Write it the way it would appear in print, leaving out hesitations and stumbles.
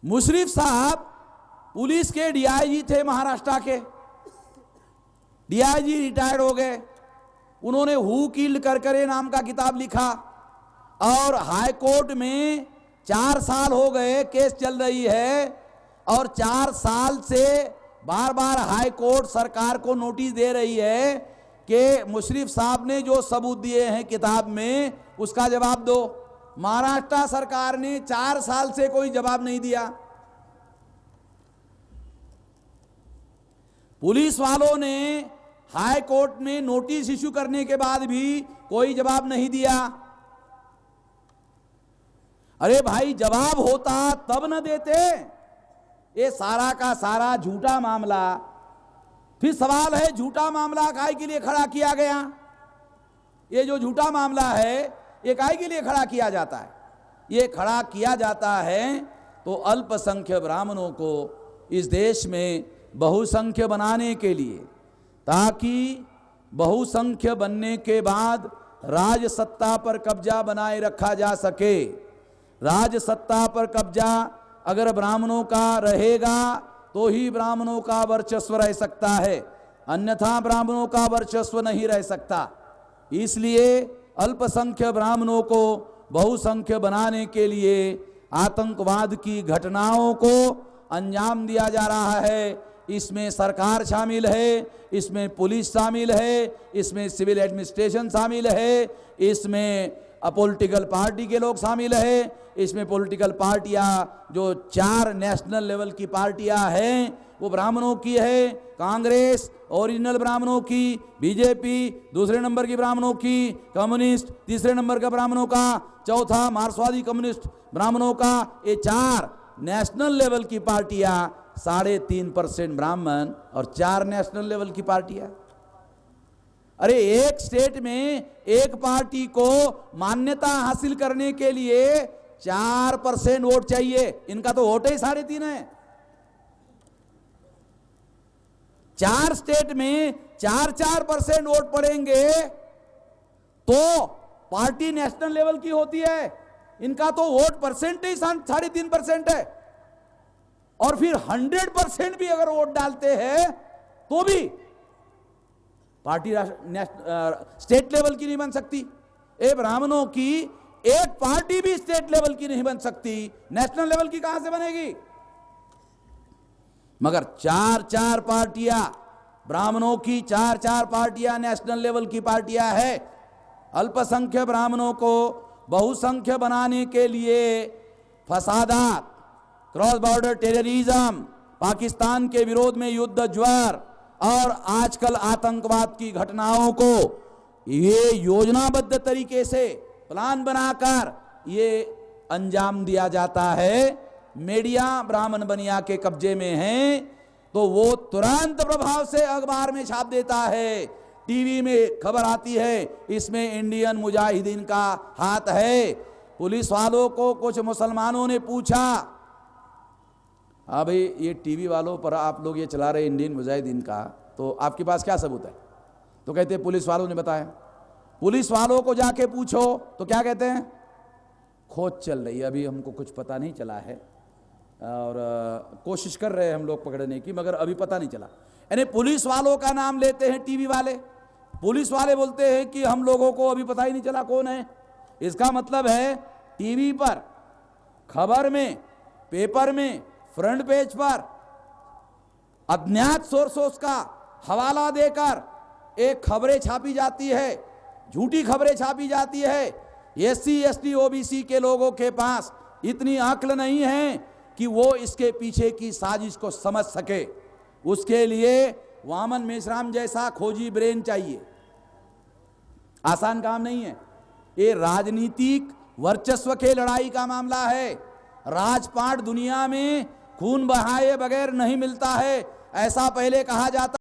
मुशर्रफ साहब पुलिस के डीआईजी थे, महाराष्ट्र के डीआईजी रिटायर्ड हो गए। उन्होंने हु किल्ड करकरे नाम का किताब लिखा और हाई कोर्ट में 4 साल हो गए, केस चल रही है और 4 साल से बार बार हाई कोर्ट सरकार को नोटिस दे रही है कि मुशर्रफ साहब ने जो सबूत दिए हैं किताब में उसका जवाब दो। महाराष्ट्र सरकार ने 4 साल से कोई जवाब नहीं दिया। पुलिस वालों ने हाई कोर्ट में नोटिस इश्यू करने के बाद भी कोई जवाब नहीं दिया। अरे भाई, जवाब होता तब न देते। ये सारा का सारा झूठा मामला। फिर सवाल है, झूठा मामला काहे के लिए खड़ा किया गया? ये जो झूठा मामला है ये काहे के लिए खड़ा किया जाता है? ये खड़ा किया जाता है तो अल्पसंख्यक ब्राह्मणों को इस देश में बहुसंख्य बनाने के लिए, ताकि बहुसंख्य बनने के बाद राज सत्ता पर कब्जा बनाए रखा जा सके। राज सत्ता पर कब्जा अगर ब्राह्मणों का रहेगा तो ही ब्राह्मणों का वर्चस्व रह सकता है, अन्यथा ब्राह्मणों का वर्चस्व नहीं रह सकता। इसलिए अल्पसंख्यक ब्राह्मणों को बहुसंख्य बनाने के लिए आतंकवाद की घटनाओं को अंजाम दिया जा रहा है। इसमें सरकार शामिल है, इसमें पुलिस शामिल है, इसमें सिविल एडमिनिस्ट्रेशन शामिल है, इसमें पॉलिटिकल पार्टी के लोग शामिल है, इसमें पॉलिटिकल पार्टियां जो 4 नेशनल लेवल की पार्टियां हैं वो ब्राह्मणों की है। कांग्रेस ओरिजिनल ब्राह्मणों की, बीजेपी दूसरे नंबर की ब्राह्मणों की, कम्युनिस्ट तीसरे नंबर का ब्राह्मणों का, चौथा मार्क्सवादी कम्युनिस्ट ब्राह्मणों का। ये 4 नेशनल लेवल की पार्टियां, 3.5% ब्राह्मण और 4 नेशनल लेवल की पार्टियां। अरे एक स्टेट में एक पार्टी को मान्यता हासिल करने के लिए 4% वोट चाहिए। इनका तो वोट ही 3.5 है। 4 स्टेट में 4% वोट पड़ेंगे तो पार्टी नेशनल लेवल की होती है। इनका तो वोट परसेंटेज 3.5% है और फिर 100% भी अगर वोट डालते हैं तो भी पार्टी स्टेट लेवल की नहीं बन सकती। ए ब्राह्मणों की एक पार्टी भी स्टेट लेवल की नहीं बन सकती, नेशनल लेवल की कहां से बनेगी? मगर 4 पार्टियां ब्राह्मणों की, 4 पार्टियां नेशनल लेवल की पार्टियां है। अल्पसंख्यक ब्राह्मणों को बहुसंख्य बनाने के लिए फसादात, क्रॉस बॉर्डर टेररिज्म, पाकिस्तान के विरोध में युद्ध ज्वार और आजकल आतंकवाद की घटनाओं को ये योजनाबद्ध तरीके से प्लान बनाकर ये अंजाम दिया जाता है। मीडिया ब्राह्मण बनिया के कब्जे में है तो वो तुरंत प्रभाव से अखबार में छाप देता है, टीवी में खबर आती है, इसमें इंडियन मुजाहिदीन का हाथ है। पुलिस वालों को कुछ मुसलमानों ने पूछा, हाँ भाई ये टीवी वालों पर आप लोग ये चला रहे इंडियन मुजाहिदीन का, तो आपके पास क्या सबूत है? तो कहते पुलिस वालों ने बताया। पुलिस वालों को जाके पूछो तो क्या कहते हैं? खोज चल रही है, अभी हमको कुछ पता नहीं चला है और कोशिश कर रहे हैं हम लोग पकड़ने की, मगर अभी पता नहीं चला। यानी पुलिस वालों का नाम लेते हैं टीवी वाले, पुलिस वाले बोलते हैं कि हम लोगों को अभी पता ही नहीं चला कौन है। इसका मतलब है टीवी पर, खबर में, पेपर में, फ्रंट पेज पर अज्ञात सोर्सेस का हवाला देकर एक खबरें छापी जाती है, झूठी खबरें छापी जाती है। एससी एसटी ओबीसी के लोगों के पास इतनी अक्ल नहीं है कि वो इसके पीछे की साजिश को समझ सके। उसके लिए वामन मेश्राम जैसा खोजी ब्रेन चाहिए। आसान काम नहीं है। ये राजनीतिक वर्चस्व के लड़ाई का मामला है। राजपाट दुनिया में खून बहाए बगैर नहीं मिलता है, ऐसा पहले कहा जाता